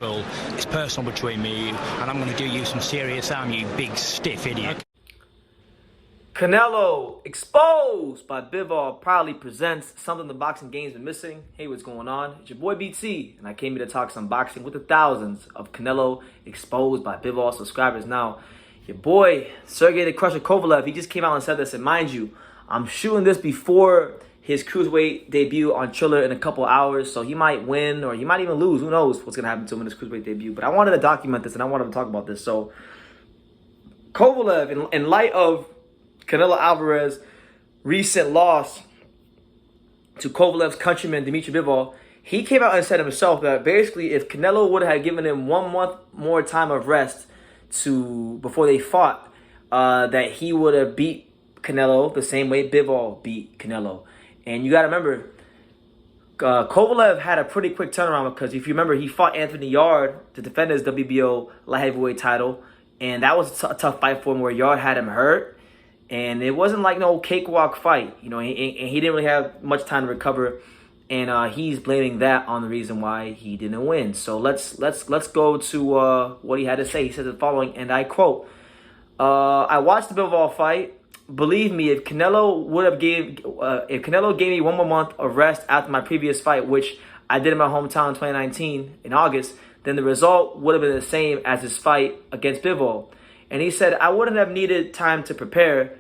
It's personal between me and you, and I'm going to do you some serious harm, you big stiff idiot. Canelo exposed by Bivol proudly presents something the boxing game's been missing. Hey, what's going on? It's your boy BT, and I came here to talk some boxing with the thousands of Canelo exposed by Bivol subscribers. Now, your boy Sergey the Krusher Kovalev, he just came out and said this, and mind you, I'm shooting this before his cruiserweight debut on Triller in a couple hours, so he might win or he might even lose. Who knows what's gonna happen to him in his cruiserweight debut? But I wanted to document this and I wanted to talk about this. So Kovalev, in light of Canelo Alvarez's recent loss to Kovalev's countryman Dmitry Bivol, he came out and said himself that basically if Canelo would have given him 1 month more time of rest before they fought, that he would have beat Canelo the same way Bivol beat Canelo. And you got to remember, Kovalev had a pretty quick turnaround because if you remember, he fought Anthony Yarde to defend his WBO light heavyweight title, and that was a tough fight for him where Yarde had him hurt, and it wasn't like no cakewalk fight, you know. And he didn't really have much time to recover, and he's blaming that on the reason why he didn't win. So let's go to what he had to say. He says the following, and I quote: "I watched the Bivol fight. Believe me, if Canelo gave me 1 more month of rest after my previous fight, which I did in my hometown in 2019 in August, then the result would have been the same as his fight against Bivol." And he said, "I wouldn't have needed time to prepare,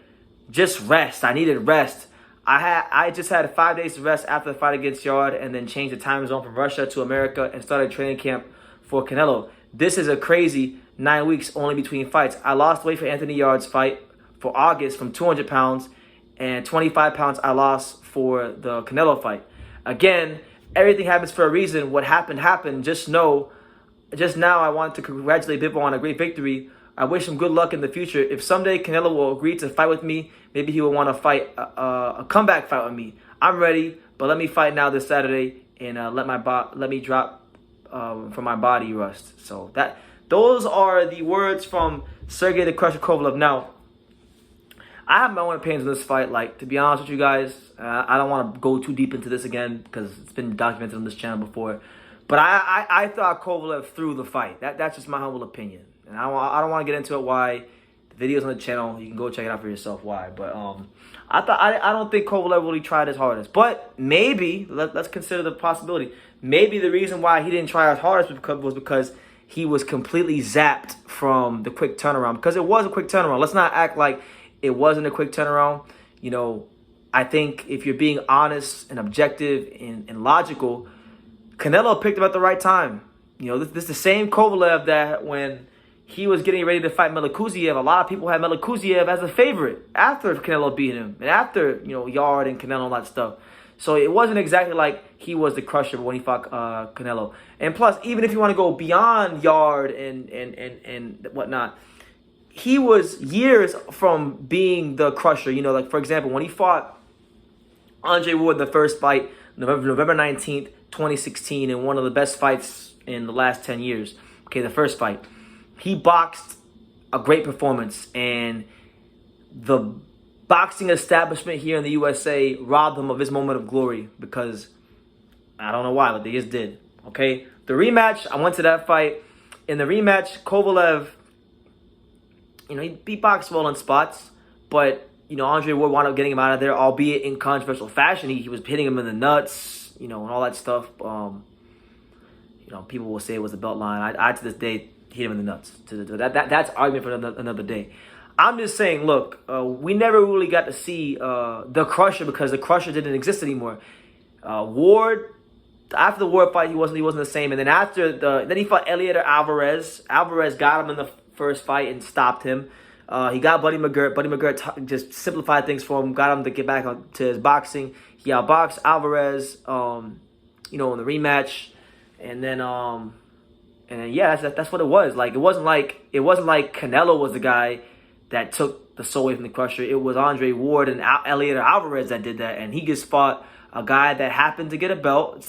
just rest. I needed rest. I just had 5 days to rest after the fight against Yarde, and then changed the time zone from Russia to America and started training camp for Canelo. This is a crazy 9 weeks only between fights. I lost weight for Anthony Yarde's fight for August from 200 pounds, and 25 pounds I lost for the Canelo fight. Again, everything happens for a reason. What happened, happened. Just now I want to congratulate Bivol on a great victory. I wish him good luck in the future. If someday Canelo will agree to fight with me, maybe he will want to fight a comeback fight with me. I'm ready, but let me fight now this Saturday and let me drop from my body rust." So those are the words from Sergey the Krusher Kovalev. Now, I have my own opinions on this fight. Like, to be honest with you guys, I don't want to go too deep into this again because it's been documented on this channel before. But I thought Kovalev threw the fight. That's just my humble opinion. And I don't want to get into it why. The video's on the channel. You can go check it out for yourself why. But I don't think Kovalev really tried his hardest. But maybe, let's consider the possibility. Maybe the reason why he didn't try his hardest was because he was completely zapped from the quick turnaround. Because it was a quick turnaround. Let's not act like it wasn't a quick turnaround. You know, I think if you're being honest and objective and logical, Canelo picked him at the right time. You know, this is the same Kovalev that when he was getting ready to fight Melikuziev, a lot of people had Melikuziev as a favorite after Canelo beat him and after, you know, Yarde and Canelo and all that stuff. So it wasn't exactly like he was the crusher when he fought Canelo. And plus, even if you want to go beyond Yarde and whatnot, he was years from being the crusher. You know, like, for example, when he fought Andre Ward in the first fight, November 19th, 2016, in one of the best fights in the last 10 years. Okay, the first fight. He boxed a great performance, and the boxing establishment here in the USA robbed him of his moment of glory because I don't know why, but they just did. Okay, the rematch, I went to that fight. In the rematch, Kovalev, you know, he boxed well in spots, but, you know, Andre Ward wound up getting him out of there, albeit in controversial fashion. He was hitting him in the nuts, you know, and all that stuff. You know, people will say it was a belt line. I to this day hit him in the nuts. That's argument for another day. I'm just saying, look, we never really got to see the Crusher because the Crusher didn't exist anymore. Ward, after the Ward fight, he wasn't the same, and then then he fought Eleider Alvarez. Alvarez got him in the first fight and stopped him. He got Buddy McGirt. Buddy McGirt just simplified things for him, got him to get back to his boxing. He outboxed Alvarez, you know, in the rematch, and then yeah, that's what it was. Like, it wasn't like Canelo was the guy that took the soul away from the Crusher. It was Andre Ward and Eleider Alvarez that did that, and he just fought a guy that happened to get a belt.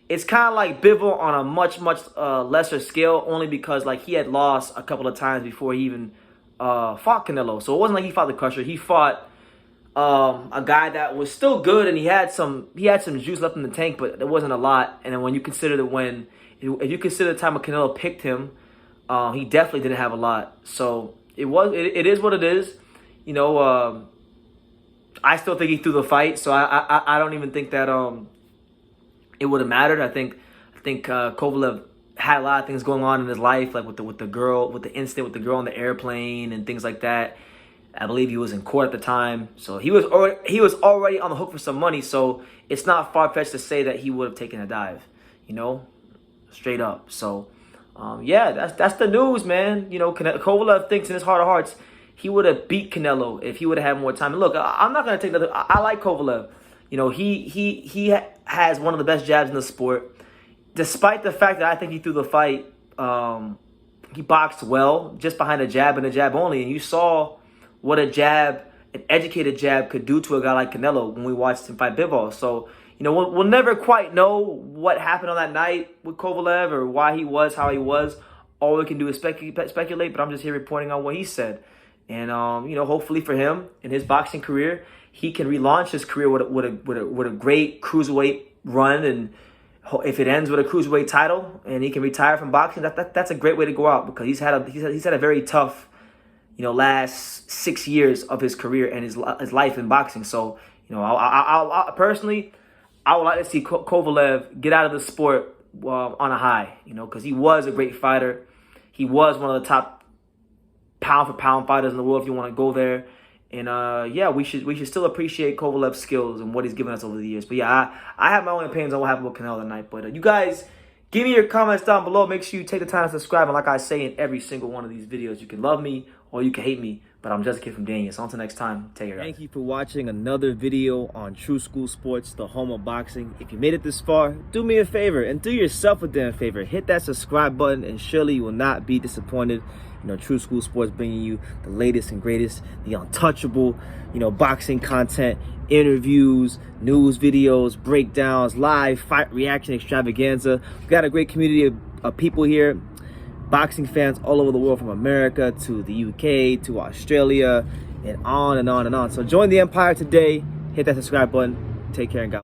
It's kind of like Bivol on a much lesser scale, only because like he had lost a couple of times before he even fought Canelo. So it wasn't like he fought the Crusher. He fought a guy that was still good, and he had some juice left in the tank, but it wasn't a lot. And then when you consider that when if you consider the time when Canelo picked him, he definitely didn't have a lot. So it is what it is. You know, I still think he threw the fight, so I don't even think that it would have mattered. I think Kovalev had a lot of things going on in his life, like with the girl, with the incident with the girl on the airplane and things like that. I believe he was in court at the time, so he was already on the hook for some money. So it's not far-fetched to say that he would have taken a dive, you know, straight up. So yeah, that's the news, man. You know, Kovalev thinks in his heart of hearts he would have beat Canelo if he would have had more time. And look, I'm not gonna take another. I like Kovalev. You know, he has one of the best jabs in the sport. Despite the fact that I think he threw the fight, he boxed well, just behind a jab and a jab only. And you saw what an educated jab could do to a guy like Canelo when we watched him fight Bivol. So, you know, we'll never quite know what happened on that night with Kovalev or why he was how he was. All we can do is speculate, but I'm just here reporting on what he said. And, you know, hopefully for him in his boxing career, he can relaunch his career with a great cruiserweight run. And if it ends with a cruiserweight title and he can retire from boxing, that's a great way to go out, because he's had a very tough, you know, last 6 years of his career and his life in boxing. So, you know, I personally, I would like to see Kovalev get out of the sport on a high, you know, because he was a great fighter. He was one of the top pound-for-pound fighters in the world, if you want to go there. And yeah, we should still appreciate Kovalev's skills and what he's given us over the years. But yeah, I have my own opinions on what happened with Canelo tonight. But you guys, give me your comments down below. Make sure you take the time to subscribe. And like I say in every single one of these videos, you can love me or you can hate me, but I'm just a kid from Daniel. So until next time, take care. Thank you for watching another video on True School Sports, the home of boxing. If you made it this far, do me a favor and do yourself a damn favor. Hit that subscribe button and surely you will not be disappointed. You know, True School Sports bringing you the latest and greatest, the untouchable, you know, boxing content, interviews, news videos, breakdowns, live fight reaction extravaganza. We've got a great community of people here, boxing fans all over the world, from America to the UK to Australia and on and on and on. So join the empire today. Hit that subscribe button. Take care and God.